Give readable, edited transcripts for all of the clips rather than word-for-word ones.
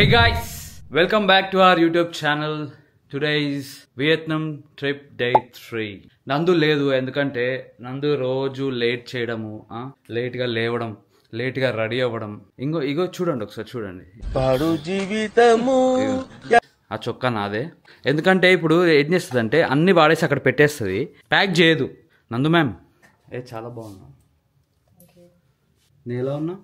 Hey guys, welcome back to our YouTube channel. Today is Vietnam trip day 3. నందు లేదు ఎందుకంటే నందు రోజు లేట్ చేయడము, లేట్ గా లేవడం, లేట్ గా రెడీ అవ్వడం. ఇగో చూడండి, ఒకసారి చూడండి. పాడు జీవితము. ఆ చొక్కా నాదే. ఎందుకంటే ఇప్పుడు ఏం చేస్తుంది అంటే అన్ని వాడేసి అక్కడ పెట్టేస్తుంది, ప్యాక్ చేయదు. నందు మ్యామ్ చాలా బాగున్నా. నేను ఎలా ఉన్నా?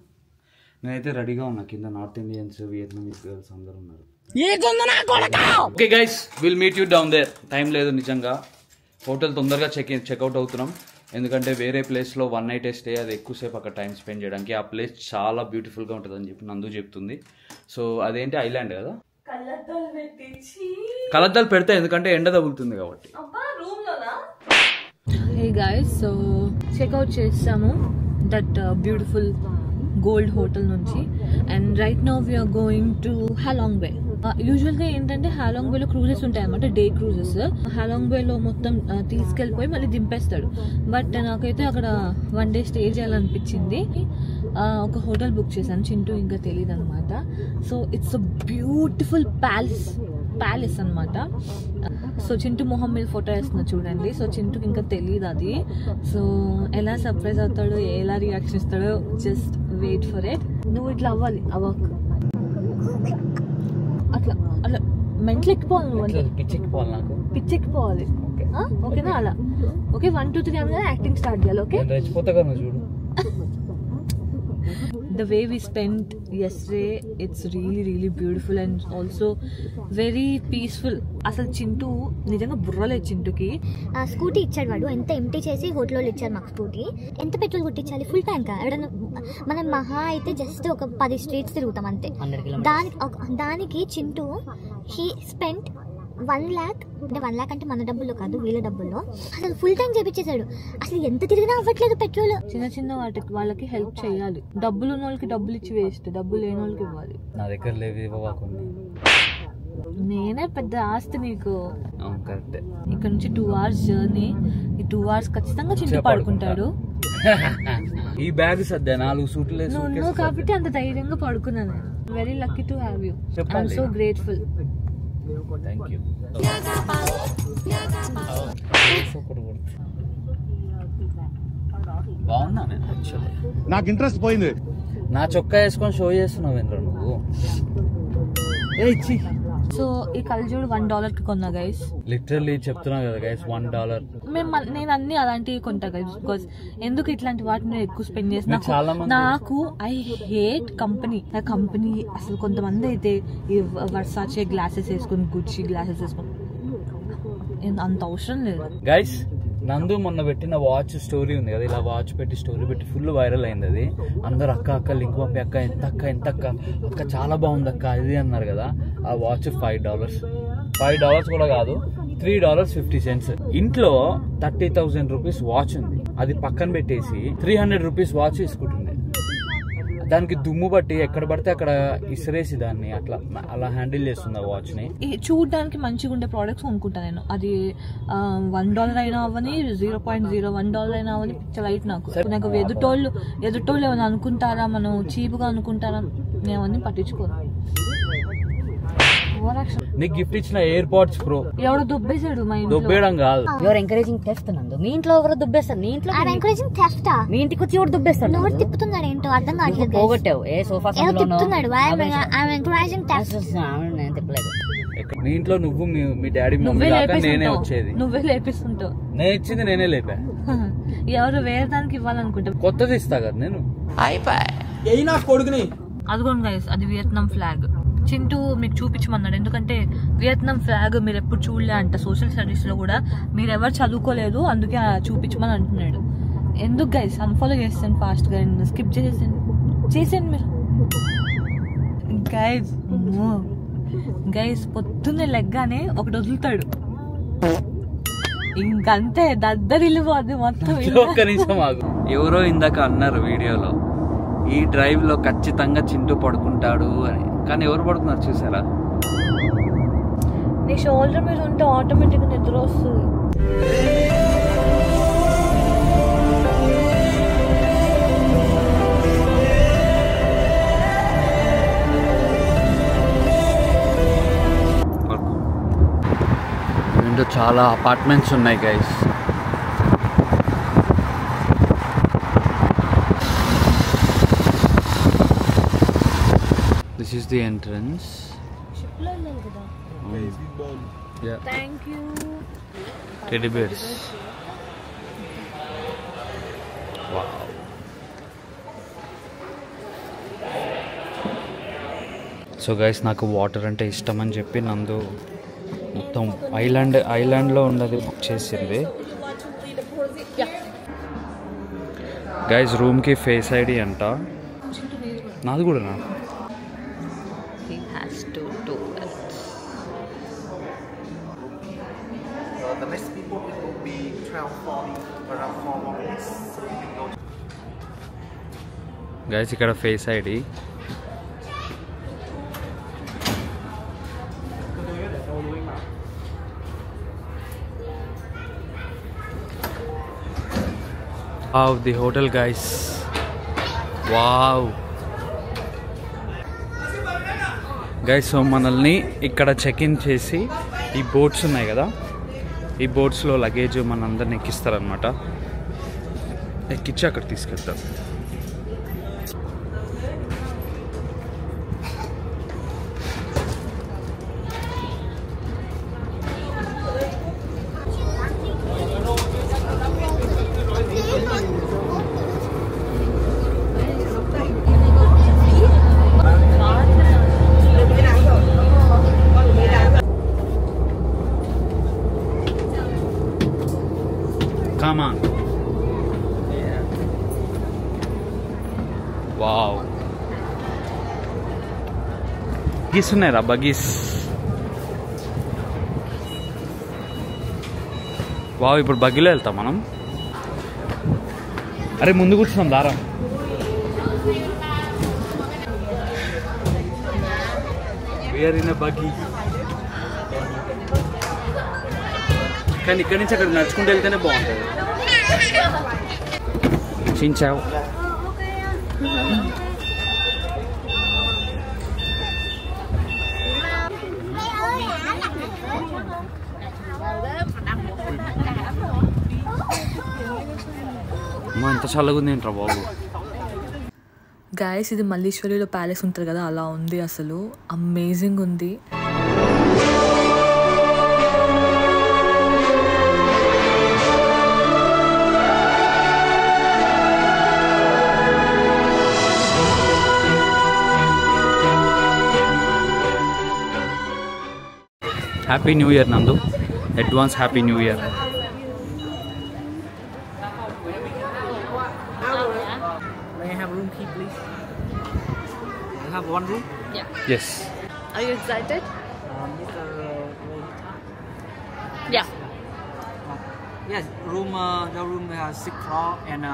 నేనైతే రెడీగా ఉన్నా. కింద నార్త్ ఇండియన్స్, వియత్నామీస్ గర్ల్స్ అందరూ ఉన్నారు. Okay guys, will meet you down there. Time లేదు నిజంగా. హోటల్ తొందరగా చెక్అవుట్ అవుతున్నాం, ఎందుకంటే వేరే ప్లేస్లో 1 night స్టే, అది ఎక్కువసేపు అక్కడ టైం స్పెండ్ చేయడానికి. ఆ ప్లేస్ చాలా బ్యూటిఫుల్గా ఉంటుంది అని చెప్పి నందు చెప్తుంది. సో అదేంటి ఐలాండ్ కదా, కలద్దాలు పెడతా ఎందుకంటే ఎండ తగులుతుంది కాబట్టి. Hey guys, so చెక్అవుట్ చేసాము దట్ బ్యూటిఫుల్ గోల్డ్ హోటల్ నుంచి. And right now we're going to Halong Bay. Usual గా ఏంటంటే హాలాంగ్ బేలో క్రూజెస్ ఉంటాయి అన్నమాట, డే క్రూజెస్. హాలాంగ్ బేలో మొత్తం తీసుకెళ్ళిపోయి మళ్ళీ దింపేస్తాడు. బట్ నాకైతే అక్కడ 1 day స్టే చేయాలనిపించింది. ఒక హోటల్ బుక్ చేశాను, చింటూ ఇంకా తెలియదు అనమాట. So it's a beautiful palace అనమాట. సో చింటూ మొహం మీద ఫోటో వేస్తున్నా చూడండి. సో చింటూకి ఇంకా తెలియదు అది. సో ఎలా సర్ప్రైజ్ అవుతాడో, ఎలా రియాక్షన్ ఇస్తాడో, జస్ట్ వెయిట్ ఫర్ ఇట్. నువ్వు ఇట్లా అవ్వాలి, అవ్వకు అట్లా అట్లా మెంటల్ ఎక్కిపోవాలి, పిచ్చెక్కిపోవాలి, నాకు పిచ్చెక్కిపోవాలి. ఓకేనా? అలా ఓకే. 1 2 3 అనగా యాక్టింగ్ స్టార్ట్ చేయాలి. ఓకే, రెచ్చిపోతా కదా చూడు. The way we spent yesterday, it's really beautiful and also very peaceful. అసలు చింటూ నిజంగా బుర్రలేదు. చింటూకి స్కూటీ ఇచ్చాడు వాడు, ఎంత ఎంటీ చేసి హోటల్లో ఇచ్చారు మాకు స్కూటీ. ఎంత పెట్రోల్ కొట్టించాలి? Full tank. ఎవడన్నా మనం మహా అయితే జస్ట్ ఒక 10 streets తిరుగుతాం అంతే. దానికి చింటూ హీ స్పెంట్ 1 lakh. అంటే 1 lakh అంటే మన డబ్బుల్లో కాదు, వీళ్ళ డబ్బుల్లో. అసలు ఫుల్ ట్యాంక్ చేపించేశాడు. అసలు ఎంత తిరిగినా అవ్వట్లేదు పెట్రోల్. చిన్న వాటికి వాళ్ళకి హెల్ప్ చేయాలి. డబ్బులు ఉన్న వాళ్ళకి డబ్బులు ఇచ్చి వేస్ట్, డబ్బులు లేని వాళ్ళకి ఇవ్వాలి. నా దగ్గర లేవు. నేనే పెద్ద ఆస్తి నీకు. ఇక్కడ నుంచి 2 hours జర్నీ. ఈ 2 hours ఖచ్చితంగా చింటూ పడుకుంటాడు. ఈ బ్యాగ్ సర్దా 4 సూట్లు నువ్వు కాబట్టి అంత ధైర్యంగా పడుకున్నాను. Very lucky to have you. I'm so grateful. Thank you. బాగున్నా నేను యాక్చువల్లీ. నాకు ఇంట్రెస్ట్ పోయింది. నా చొక్కా వేసుకొని షో చేస్తున్నావు ఏంద్రా నువ్వు? సో ఈ కళ్ళజోడు $1 కి కొన్నా గైస్. లిటరల్లీ చెప్తున్నా కదా గైస్, $1. నేను అన్ని అలాంటివి కొంటా గైస్, బికాస్ ఎందుకు ఇట్లాంటి వాటిని ఎక్కువ స్పెండ్ చేసిన. నాకు ఐ హేట్ కంపెనీ. అసలు కొంతమంది అయితే ఈ వర్సాచే గ్లాసెస్ వేసుకొని, గుచ్చి గ్లాసెస్ వేసుకొని, అంత అవసరం లేదు గైస్. నందు మొన్న పెట్టిన వాచ్ స్టోరీ ఉంది కదా, ఇలా వాచ్ పెట్టి స్టోరీ పెట్టి ఫుల్ వైరల్ అయింది అది. అందరు అక్క లింక్ పంపి, అక్క ఎంత అక్క చాలా బాగుంది అక్క ఇది అన్నారు కదా. ఆ వాచ్ $5 కూడా కాదు, $3.50. ఇంట్లో 30,000 rupees వాచ్ ఉంది, అది పక్కన పెట్టేసి 300 rupees వాచ్ తీసుకుంటుంది. దానికి దుమ్ము బట్టి ఎక్కడ పడితే అక్కడ ఇసిరేసి దాన్ని అలా హ్యాండిల్ చేస్తుంది ఆ వాచ్ ని. చూడడానికి మంచిగా ఉండే ప్రోడక్ట్స్ కొనుక్కుంటా నేను. అది $1 అయినా అవని, $0.01 అయినా అవని పిచ్చలైట్ నాకు. ఎదుటోళ్ళు ఏమైనా అనుకుంటారా, మనం చీప్గా అనుకుంటారా, నేను అవన్నీ పట్టించుకోను. నీకు గిఫ్ట్ ఇచ్చిన ఎయిర్పాడ్స్ ప్రో ఎవడో దుబ్బేశాడు. మా ఇంట్లో దుబ్బేయడం కాదు, యువర్ ఎంకరేజింగ్ థెఫ్ట్. నందు మీ ఇంట్లో ఎవరు దుబ్బేస్తారు? నీ ఇంట్లో ఎంకరేజింగ్ థెఫ్ట్. మీ ఇంటికి వచ్చి ఎవరు దుబ్బేస్తారు? నోట్ తిప్పుతున్నాడు ఏంటో అర్థం కావట్లేదు. పోగొట్టావు ఏ సోఫా తిప్పుతున్నాడు. Encouraging theft. నేను తిప్పలేదు. మీ ఇంట్లో నువ్వు మీ డాడీ మమ్మీ నేనే వచ్చేది, నువ్వే లేపిస్తుంటావు. నేను ఇచ్చింది నేనే లేపా. ఎవరు వేరే దానికి ఇవ్వాలనుకుంటా, కొత్తది ఇస్తా కదా నేను. అదిగోండి గైస్, అది వియత్నాం ఫ్లాగ్. చింటూ మీకు చూపించమన్నాడు, ఎందుకంటే వియత్నాం ఫ్లాగ్ మీరు ఎప్పుడు చూడలే అంట. సోషల్ స్టడీస్ లో కూడా మీరు ఎవరు చదువుకోలేదు, అందుకే చూపించమని అంటున్నాడు. ఎందుకు గైస్ అన్ఫాలో చేస్తాను ఫాస్ట్ గా, స్కిప్ చేసాను మీరు గైస్. పొద్దున్నే లెగ్గానే ఒకటి వదులుతాడు, ఇంకంతే దద్దరిల్లిపోద్ది మొత్తం. ఒక్క నిమిషం ఆగు. ఎవరో ఇందాక అన్నారు వీడియోలో, ఈ డ్రైవ్ లో ఖచ్చితంగా చింటూ పడుకుంటాడు అని. కానీ ఎవరు పడుకున్నారు చూసారా? నీ షోల్డర్ మీద ఉంటే ఆటోమేటిక్ నిద్ర వస్తుంది. చాలా అపార్ట్మెంట్స్ ఉన్నాయి guys. This is the entrance. Thank you. Teddy bears. So guys నాకు వాటర్ అంటే ఇష్టం అని చెప్పి నందు మొత్తం ఐలాండ్లో ఉన్నది బుక్ చేసింది. గైస్ రూమ్కి ఫేస్ ఐడి అంట. నాది కూడా నా గైస్ ఇక్కడ face ID. Wow, the hotel guys. Wow. Guys, so మనల్ని ఇక్కడ చెక్ ఇన్ చేసి ఈ బోట్స్ ఉన్నాయి కదా, ఈ బోట్స్లో లగేజ్ మనందరిని ఎక్కిస్తారనమాట. ఎక్కించి అక్కడ తీసుకెళ్తారు. Come on. Wow. Buggies ఉన్నాయరా, buggies. Wow, ఇప్పుడు బగ్గీలో వెళ్తాం మనం. అరే ముందు కూర్చున్నాం దారా. We are in a buggy. కానీ ఇక్కడి నుంచి అక్కడ నడుచుకుంటూ వెళ్తేనే బాగుంటుంది. చించావు. ఎంత చల్లగా ఉంది ఏంట్రా బాబు. గాయస్ ఇది మల్లీశ్వరిలో ప్యాలెస్ ఉంటుంది కదా, అలా ఉంది. అసలు అమేజింగ్ ఉంది. హ్యాపీ న్యూ ఇయర్ నందు. Advance happy new year. May I have room key, please? You have one room? Yes. Are you excited? Mr. Yeah. Yes, room. The room has 6th floor and.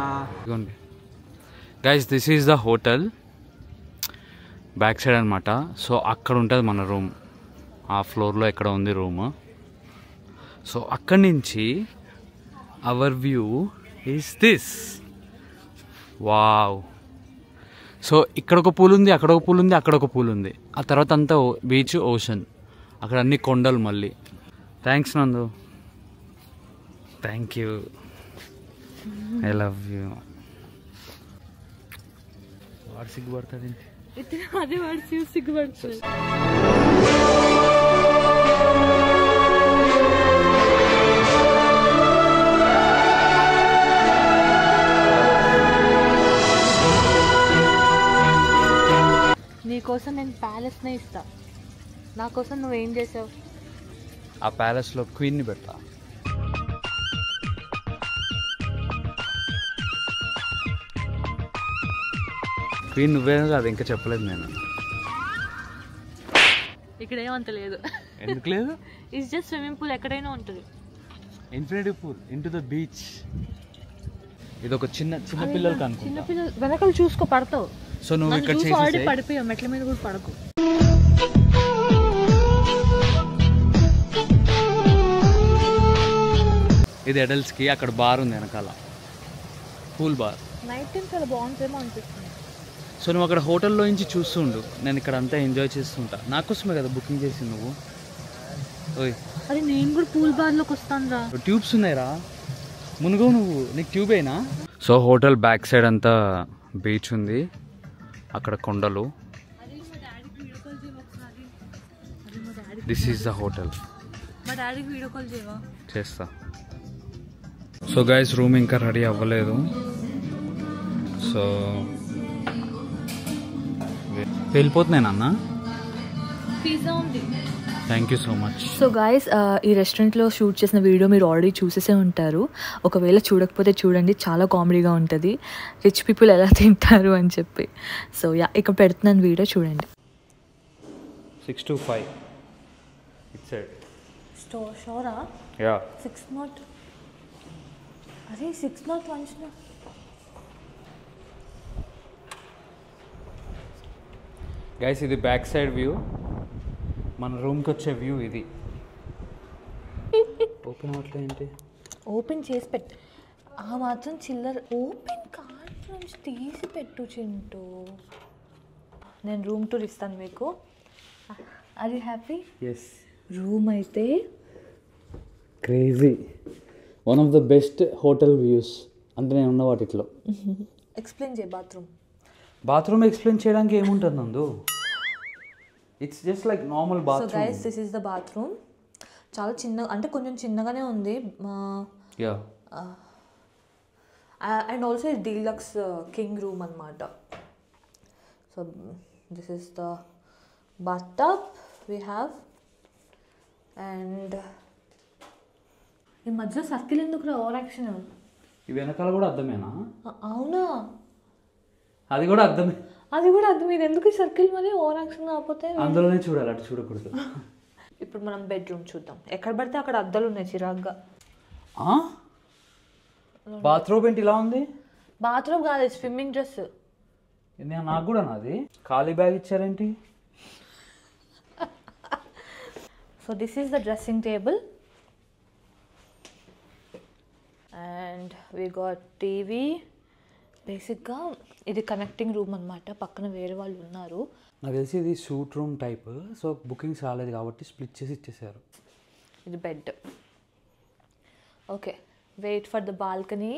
Guys this is the hotel. Back side అనమాట. So అక్కడ ఉంటుంది మన room. ఆ ఫ్లోర్లో ఎక్కడ ఉంది room. So అక్కడి నుంచి our view is this. Wow. So ఇక్కడ ఒక పూల్ ఉంది, అక్కడ ఒక పూల్ ఉంది, అక్కడ ఒక పూల్ ఉంది. ఆ తర్వాత అంతా బీచ్, ఓషన్. అక్కడ అన్ని కొండలు మళ్ళీ. థ్యాంక్స్ నందు. Thank you. I love you. వాడు సిగ్గుపడతాడు. అదే వాడు సిగ్గుపడుతుంది. నీకోసం నేను ప్యాలెస్నే ఇస్తా. నా కోసం నువ్వేం చేసావు? ఆ ప్యాలెస్లో క్వీన్ని పెడతా. క్వీన్ నువ్వే కాదు, ఇంకా చెప్పలేదు నేను. ఇక్కడ ఏమంత లేదు. ఎందుకు లేదు? ఇట్స్ జస్ట్ స్విమ్మింగ్ పూల్, ఎక్కడైనా ఉంటుంది. Infinity pool into the beach. ఇది ఒక చిన్న పిల్లలకి అనుకుంటా. చిన్న పిల్లలు వెనకాల చూసుకో, పడతావు. సో నువ్వు ఇక్కడ ఆల్రెడీ పడిపోయావు, మెట్ల మీద కూడా పడకు. ఇది అడల్ట్స్కి. అక్కడ బార్ ఉంది వెనకాల, పూల్ బార్. నైట్ టైం చాలా బాగుంటుందేమో అనిపిస్తుంది. సో నువ్వు అక్కడ హోటల్లో నుంచి చూస్తుండు, నేను ఇక్కడ అంతా ఎంజాయ్ చేస్తుంటా. నా కోసమే కదా బుకింగ్ చేసి నువ్వు. ఓయ్ అరే నేను కూడా పూల్ బార్లోకి వస్తాను రా. ట్యూబ్స్ ఉన్నాయిరా, మునుగో నువ్వు, నీకు ట్యూబ్ అయినా. సో హోటల్ బ్యాక్ సైడ్ అంతా బీచ్ ఉంది, అక్కడ కొండలు. This is the hotel. మా డాడీకి వీడియో కాల్ చేయవా? చేస్తా. సో గైస్ రూమ్ ఇంకా రెడీ అవ్వలేదు, సో వెళ్ళిపోతున్నాను. పిజ్జా ఉంది. Thank you so much. So guys ఈ రెస్టారెంట్లో షూట్ చేసిన వీడియో మీరు ఆల్రెడీ చూసేసే ఉంటారు. ఒకవేళ చూడకపోతే చూడండి, చాలా కామెడీగా ఉంటుంది, రిచ్ పీపుల్ ఎలా తింటారు అని చెప్పి. సో యా, ఇక్కడ పెడుతున్నాను వీడియో చూడండి. 625 ఇట్స్ ఇట్. షోరా? యా 601. అరే 601. గైస్ ఇది బ్యాక్ సైడ్ వ్యూ, మన రూమ్కి వచ్చే వ్యూ ఇది. ఓపెన్ అవ్వట్లే ఏంటి? ఓపెన్ చేసి పెట్టు, ఆ మాత్రం చిల్లర. ఓపెన్ కార్డ్ నుంచి తీసి పెట్టు చింటూ. నేను రూమ్ టూర్ ఇస్తాను మీకు. Are you happy? Yes. Room అయితే crazy, one of the best hotel views అంటే నేను ఉన్న వాటిలో. ఎక్స్ప్లెయిన్ చేయి బాత్రూమ్. బాత్రూమ్ ఎక్స్ప్లెయిన్ చేయడానికి ఏముంటుంది Nandu? It's just like normal so bathroom. Guys this is the bathroom. చాలా చిన్న, అంటే కొంచెం చిన్నగానే ఉంది. Yeah and also deluxe king room అనమాట. So this is the bath tub we have. And ఈ మధ్యలో సర్కిల్ ఎందుకు రా, ఓవర్ యాక్షన్. ఈ వెనకాల కూడా అర్థమేనా? అవునా, అది కూడా అర్థమే. అది కూడా అర్థం. మీరు ఎందుకు ఈ సర్కిల్ మరి ఓవర్ యాక్షన్ కాకపోతే? అందులోనే చూడాలి, అటు చూడకూడదు. ఇప్పుడు మనం బెడ్రూమ్ చూద్దాం. ఎక్కడ పడితే అక్కడ అద్దాలు ఉన్నాయి చిరాగ్గా. బాత్రూమ్ ఏంటి ఇలా ఉంది? బాత్రూమ్ కాదు, స్విమ్మింగ్ డ్రెస్. నాకు కూడా నాది. ఖాళీ బ్యాగ్ ఇచ్చారేంటి? So this is the dressing table and we got TV. బేసిక్గా ఇది కనెక్టింగ్ రూమ్ అనమాట, పక్కన వేరే వాళ్ళు ఉన్నారు. నాకు తెలిసి ఇది suite room type, so bookings రాలేదు కాబట్టి స్ప్లిట్ చేసి ఇచ్చేసారు. ఇది bed. Okay, wait for the balcony.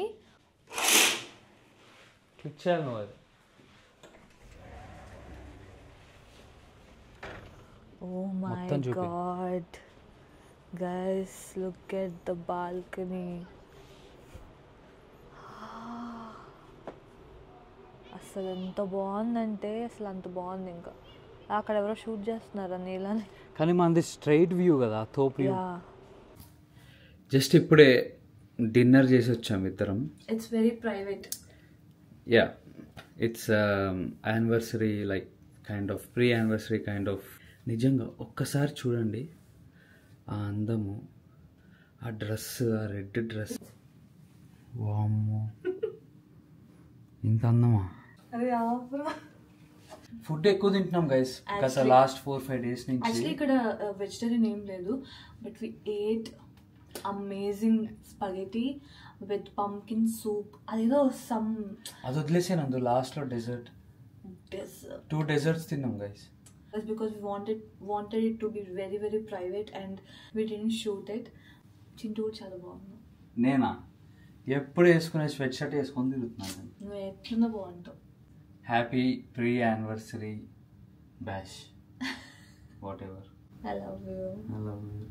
Click చేయాలి నువ్వు అది. Oh my god, guys, look at the balcony. అసలు ఎంత బాగుందంటే అసలు అంత బాగుంది. ఇంకా అక్కడ ఎవరో షూట్ చేస్తున్నారా నీళ్ళని. కానీ మనది స్ట్రైట్ వ్యూ కదా, తోపు వ్యూ. జస్ట్ ఇప్పుడే డిన్నర్ చేసి వచ్చాము ఇద్దరం. It's very private. Yeah, it's anniversary, like kind of pre anniversary kind of. నిజంగా ఒక్కసారి చూడండి ఆ అందము, ఆ డ్రెస్, ఆ రెడ్ డ్రెస్. వామ్మో, ఇంత అందమా! ఫుడ్ ఎక్కువ తింటున్నాం గైస్, అసలు లాస్ట్ 4-5 days నుంచి. యాక్చువల్లీ ఇక్కడ వెజిటేరియన్ ఏం లేదు, but we ate amazing spaghetti with pumpkin soup. అదేదో సమ్ అది వదిలేసాను, లాస్ట్లో డెజర్ట్. 2 desserts తిన్నాం guys. That's because we wanted it to be very very private and we didn't shoot it. Chintu చాలా బాగుంది. నేనా ఎప్పుడు వేసుకునే స్వెట్ షర్ట్ వేసుకొని తిరుగుతున్నాను. నువ్వు ఎట్లున్నా బాగుంటావు. Happy pre anniversary bash, whatever. I love you. I love you.